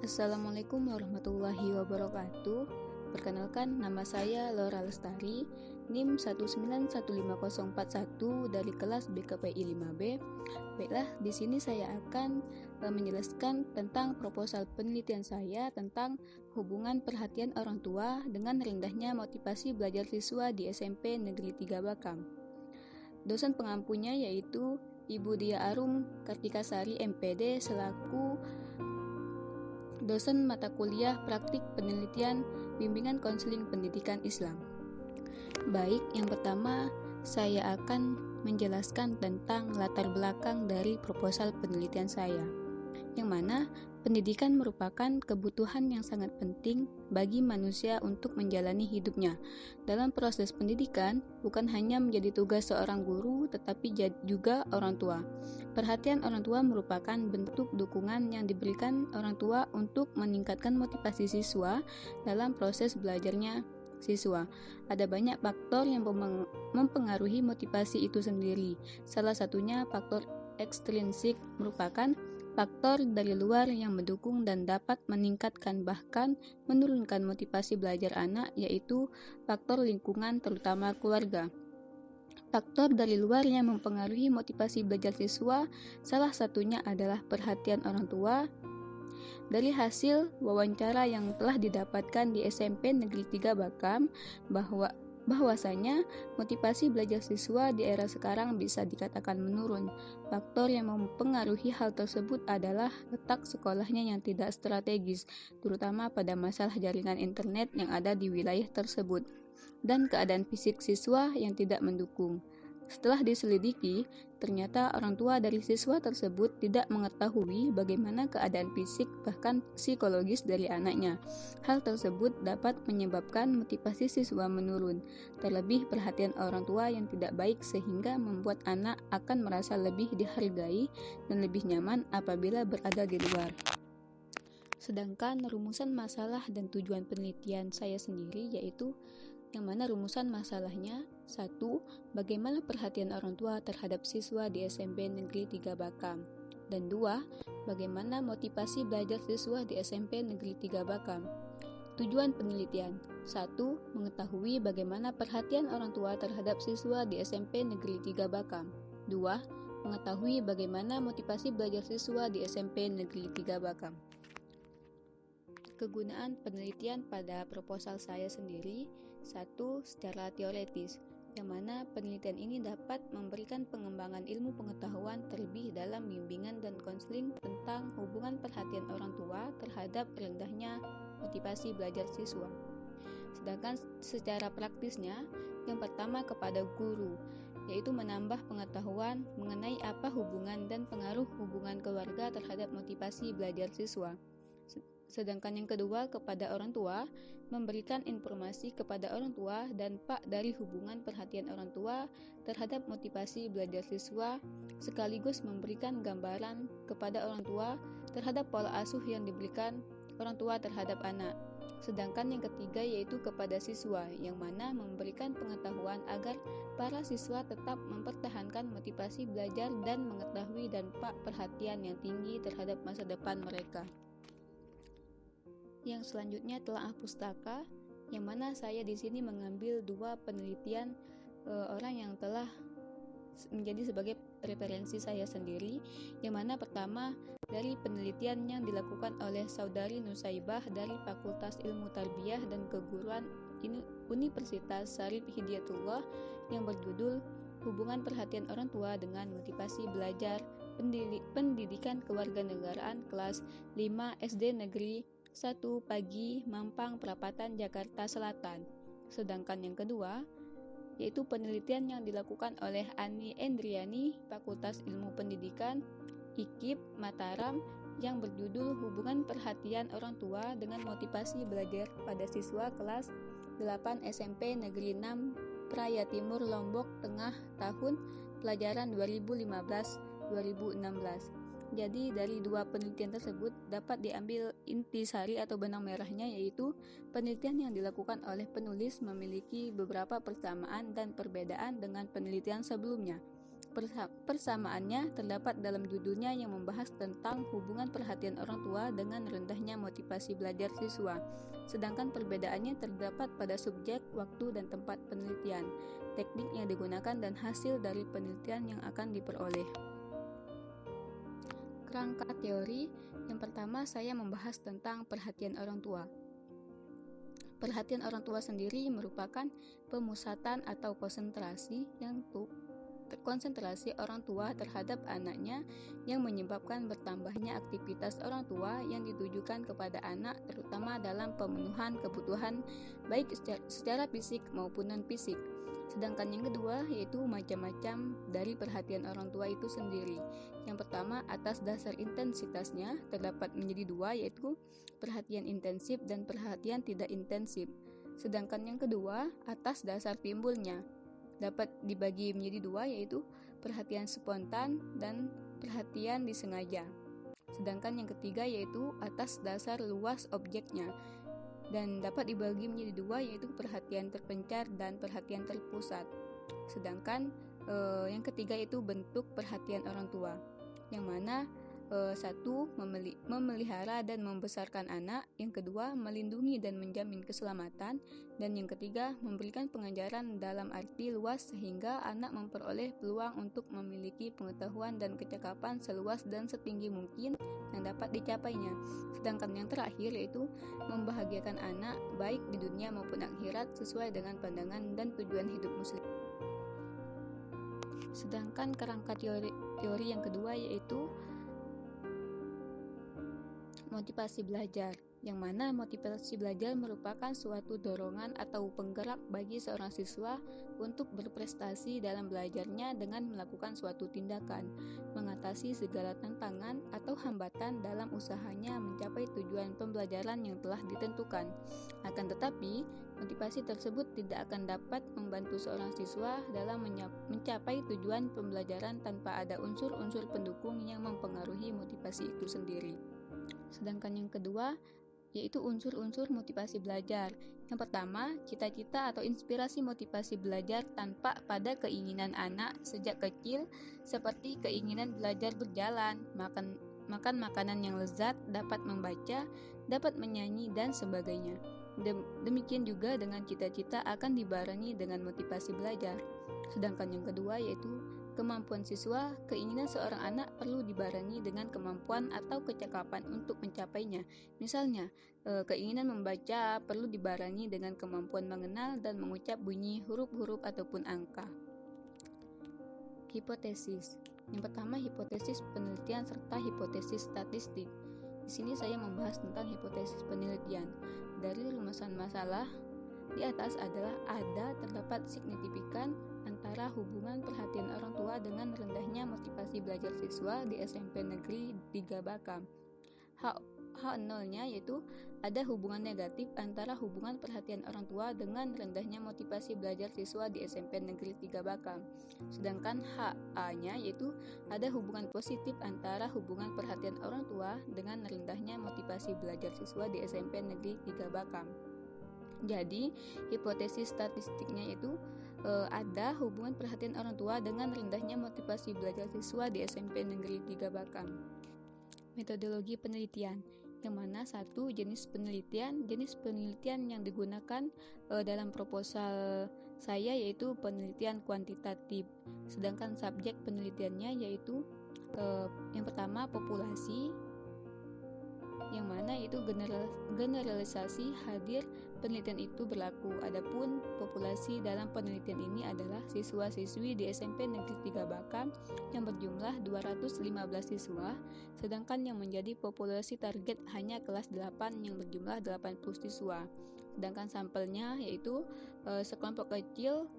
Assalamualaikum warahmatullahi wabarakatuh. Perkenalkan, nama saya Laura Lestari, NIM 1915041 dari kelas BKPI 5B. Baiklah, di sini saya akan menjelaskan tentang proposal penelitian saya tentang hubungan perhatian orang tua dengan rendahnya motivasi belajar siswa di SMP Negeri 3 Bakam. Dosen pengampunya yaitu Ibu Dia Arum Kartikasari MPD selaku dosen mata kuliah praktik penelitian bimbingan konseling pendidikan Islam. Baik, yang pertama saya akan menjelaskan tentang latar belakang dari proposal penelitian saya, yang mana pendidikan merupakan kebutuhan yang sangat penting bagi manusia untuk menjalani hidupnya. Dalam proses pendidikan, bukan hanya menjadi tugas seorang guru, tetapi juga orang tua. Perhatian orang tua merupakan bentuk dukungan yang diberikan orang tua untuk meningkatkan motivasi siswa dalam proses belajarnya siswa. Ada banyak faktor yang mempengaruhi motivasi itu sendiri. Salah satunya faktor ekstrinsik merupakan faktor dari luar yang mendukung dan dapat meningkatkan bahkan menurunkan motivasi belajar anak, yaitu faktor lingkungan terutama keluarga. Faktor dari luar yang mempengaruhi motivasi belajar siswa salah satunya adalah perhatian orang tua. Dari hasil wawancara yang telah didapatkan di SMP Negeri 3 Bakam bahwasanya motivasi belajar siswa di era sekarang bisa dikatakan menurun. Faktor yang mempengaruhi hal tersebut adalah letak sekolahnya yang tidak strategis, terutama pada masalah jaringan internet yang ada di wilayah tersebut, dan keadaan fisik siswa yang tidak mendukung. Setelah diselidiki, ternyata orang tua dari siswa tersebut tidak mengetahui bagaimana keadaan fisik bahkan psikologis dari anaknya. Hal tersebut dapat menyebabkan motivasi siswa menurun. Terlebih perhatian orang tua yang tidak baik sehingga membuat anak akan merasa lebih dihargai dan lebih nyaman apabila berada di luar. Sedangkan rumusan masalah dan tujuan penelitian saya sendiri yaitu yang mana rumusan masalahnya 1. Bagaimana perhatian orang tua terhadap siswa di SMP Negeri 3 Bakam, dan 2. Bagaimana motivasi belajar siswa di SMP Negeri 3 Bakam. Tujuan penelitian 1. Mengetahui bagaimana perhatian orang tua terhadap siswa di SMP Negeri 3 Bakam. 2. Mengetahui bagaimana motivasi belajar siswa di SMP Negeri 3 Bakam. Kegunaan penelitian pada proposal saya sendiri 1. Secara teoretis, yang mana penelitian ini dapat memberikan pengembangan ilmu pengetahuan terlebih dalam bimbingan dan konseling tentang hubungan perhatian orang tua terhadap rendahnya motivasi belajar siswa. Sedangkan secara praktisnya, yang pertama kepada guru, yaitu menambah pengetahuan mengenai apa hubungan dan pengaruh hubungan keluarga terhadap motivasi belajar siswa. Sedangkan yang kedua kepada orang tua, memberikan informasi kepada orang tua dan pak dari hubungan perhatian orang tua terhadap motivasi belajar siswa, sekaligus memberikan gambaran kepada orang tua terhadap pola asuh yang diberikan orang tua terhadap anak. Sedangkan yang ketiga yaitu kepada siswa, yang mana memberikan pengetahuan agar para siswa tetap mempertahankan motivasi belajar dan mengetahui dampak perhatian yang tinggi terhadap masa depan mereka. Yang selanjutnya telah pustaka, yang mana saya di sini mengambil dua penelitian orang yang telah menjadi sebagai referensi saya sendiri, yang mana pertama dari penelitian yang dilakukan oleh Saudari Nusaibah dari Fakultas Ilmu Tarbiyah dan Keguruan Universitas Syarif Hidayatullah yang berjudul Hubungan Perhatian Orang Tua dengan Motivasi Belajar Pendidikan Kewarganegaraan kelas 5 SD Negeri 1 Pagi, Mampang, Perapatan, Jakarta Selatan. Sedangkan yang kedua yaitu penelitian yang dilakukan oleh Ani Endriani, Fakultas Ilmu Pendidikan, IKIP, Mataram, yang berjudul Hubungan Perhatian Orang Tua dengan Motivasi Belajar pada Siswa kelas 8 SMP Negeri 6 Praya Timur, Lombok Tengah tahun pelajaran 2015-2016. Jadi dari dua penelitian tersebut dapat diambil intisari atau benang merahnya, yaitu penelitian yang dilakukan oleh penulis memiliki beberapa persamaan dan perbedaan dengan penelitian sebelumnya. Persamaannya terdapat dalam judulnya yang membahas tentang hubungan perhatian orang tua dengan rendahnya motivasi belajar siswa. Sedangkan perbedaannya terdapat pada subjek, waktu, dan tempat penelitian, teknik yang digunakan, dan hasil dari penelitian yang akan diperoleh. Kerangka teori yang pertama, saya membahas tentang perhatian orang tua. Perhatian orang tua sendiri merupakan pemusatan atau konsentrasi orang tua terhadap anaknya yang menyebabkan bertambahnya aktivitas orang tua yang ditujukan kepada anak, terutama dalam pemenuhan kebutuhan baik secara fisik maupun non-fisik. Sedangkan yang kedua yaitu macam-macam dari perhatian orang tua itu sendiri. Yang pertama, atas dasar intensitasnya terdapat menjadi dua, yaitu perhatian intensif dan perhatian tidak intensif. Sedangkan yang kedua, atas dasar timbulnya dapat dibagi menjadi dua, yaitu perhatian spontan dan perhatian disengaja. Sedangkan yang ketiga yaitu atas dasar luas objeknya dan dapat dibagi menjadi dua, yaitu perhatian terpencar dan perhatian terpusat. Sedangkan yang ketiga itu bentuk perhatian orang tua, yang mana satu, memelihara dan membesarkan anak, yang kedua, melindungi dan menjamin keselamatan, dan yang ketiga, memberikan pengajaran dalam arti luas sehingga anak memperoleh peluang untuk memiliki pengetahuan dan kecakapan seluas dan setinggi mungkin yang dapat dicapainya. Sedangkan yang terakhir yaitu membahagiakan anak baik di dunia maupun akhirat sesuai dengan pandangan dan tujuan hidup muslim. Sedangkan kerangka teori yang kedua yaitu motivasi belajar, yang mana motivasi belajar merupakan suatu dorongan atau penggerak bagi seorang siswa untuk berprestasi dalam belajarnya dengan melakukan suatu tindakan, mengatasi segala tantangan atau hambatan dalam usahanya mencapai tujuan pembelajaran yang telah ditentukan. Akan tetapi, motivasi tersebut tidak akan dapat membantu seorang siswa dalam mencapai tujuan pembelajaran tanpa ada unsur-unsur pendukung yang mempengaruhi motivasi itu sendiri. Sedangkan yang kedua yaitu unsur-unsur motivasi belajar. Yang pertama, cita-cita atau inspirasi motivasi belajar tanpa pada keinginan anak sejak kecil, seperti keinginan belajar berjalan, makan makanan yang lezat, dapat membaca, dapat menyanyi, dan sebagainya. Demikian juga dengan cita-cita akan dibarengi dengan motivasi belajar. Sedangkan yang kedua yaitu kemampuan siswa, keinginan seorang anak perlu dibarengi dengan kemampuan atau kecakapan untuk mencapainya. Misalnya, keinginan membaca perlu dibarengi dengan kemampuan mengenal dan mengucap bunyi huruf-huruf ataupun angka. Hipotesis. Yang pertama, hipotesis penelitian serta hipotesis statistik. Di sini saya membahas tentang hipotesis penelitian. Dari rumusan masalah di atas adalah terdapat signifikan antara hubungan perhatian orang tua dengan rendahnya motivasi belajar siswa di SMP Negeri 3 Bakam. H0-nya yaitu ada hubungan negatif antara hubungan perhatian orang tua dengan rendahnya motivasi belajar siswa di SMP Negeri 3 Bakam. Sedangkan HA-nya yaitu ada hubungan positif antara hubungan perhatian orang tua dengan rendahnya motivasi belajar siswa di SMP Negeri 3 Bakam. Jadi, hipotesis statistiknya itu ada hubungan perhatian orang tua dengan rendahnya motivasi belajar siswa di SMP Negeri 3 Bakam. Metodologi penelitian, yang mana satu jenis penelitian yang digunakan dalam proposal saya yaitu penelitian kuantitatif. Sedangkan subjek penelitiannya yaitu yang pertama populasi, yang mana itu generalisasi hadir penelitian itu berlaku. Adapun populasi dalam penelitian ini adalah siswa-siswi di SMP Negeri 3 Bakam yang berjumlah 215 siswa, sedangkan yang menjadi populasi target hanya kelas 8 yang berjumlah 80 siswa. Sedangkan sampelnya yaitu sekelompok kecil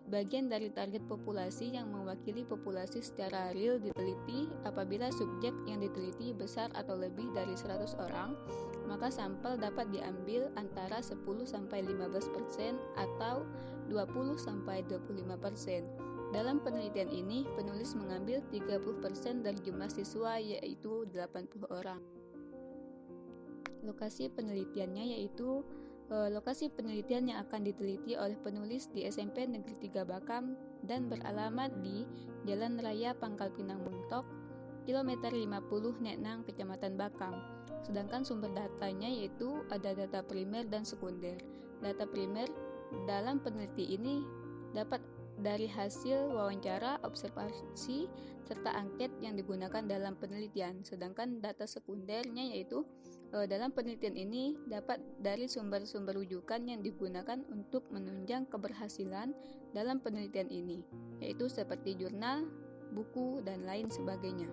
bagian dari target populasi yang mewakili populasi secara real diteliti. Apabila subjek yang diteliti besar atau lebih dari 100 orang, maka sampel dapat diambil antara 10-15% atau 20-25%. Dalam penelitian ini, penulis mengambil 30% dari jumlah siswa yaitu 80 orang. Lokasi penelitiannya yaitu Lokasi penelitian yang akan diteliti oleh penulis di SMP Negeri 3 Bakam dan beralamat di Jalan Raya Pangkal Pinang Muntok, kilometer 50 Neknang, Kecamatan Bakam. Sedangkan sumber datanya yaitu ada data primer dan sekunder. Data primer dalam peneliti ini dapat dari hasil wawancara, observasi, serta angket yang digunakan dalam penelitian. Sedangkan data sekundernya yaitu dalam penelitian ini dapat dari sumber-sumber rujukan yang digunakan untuk menunjang keberhasilan dalam penelitian ini, yaitu seperti jurnal, buku, dan lain sebagainya.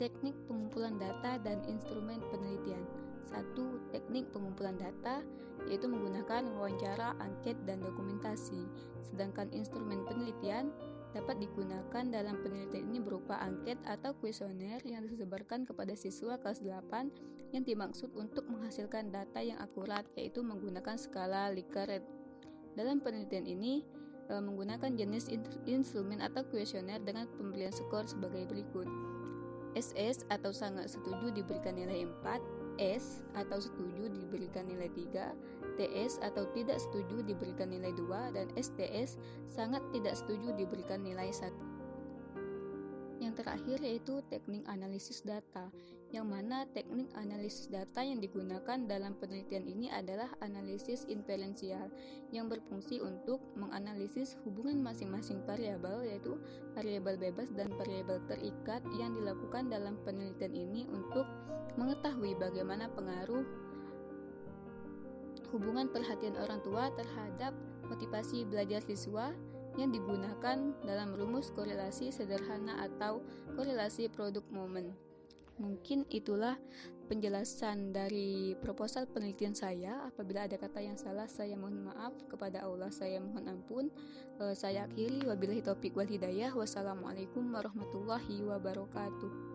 Teknik pengumpulan data dan instrumen penelitian. 1. Teknik pengumpulan data, yaitu menggunakan wawancara, angket, dan dokumentasi. Sedangkan instrumen penelitian dapat digunakan dalam penelitian ini berupa angket atau kuesioner yang disebarkan kepada siswa kelas 8 yang dimaksud untuk menghasilkan data yang akurat, yaitu menggunakan skala Likert. Dalam penelitian ini menggunakan jenis instrumen atau kuesioner dengan pemberian skor sebagai berikut. SS atau sangat setuju diberikan nilai 4, S atau setuju diberikan nilai 3, TS atau tidak setuju diberikan nilai 2, dan STS sangat tidak setuju diberikan nilai 1. Yang terakhir yaitu teknik analisis data, yang mana teknik analisis data yang digunakan dalam penelitian ini adalah analisis inferensial yang berfungsi untuk menganalisis hubungan masing-masing variabel, yaitu variabel bebas dan variabel terikat yang dilakukan dalam penelitian ini untuk mengetahui bagaimana pengaruh hubungan perhatian orang tua terhadap motivasi belajar siswa yang digunakan dalam rumus korelasi sederhana atau korelasi produk momen. Mungkin itulah penjelasan dari proposal penelitian saya. Apabila ada kata yang salah, saya mohon maaf. Kepada Allah saya mohon ampun. Saya akhiri, wabillahi taufik wal hidayah. Wassalamualaikum warahmatullahi wabarakatuh.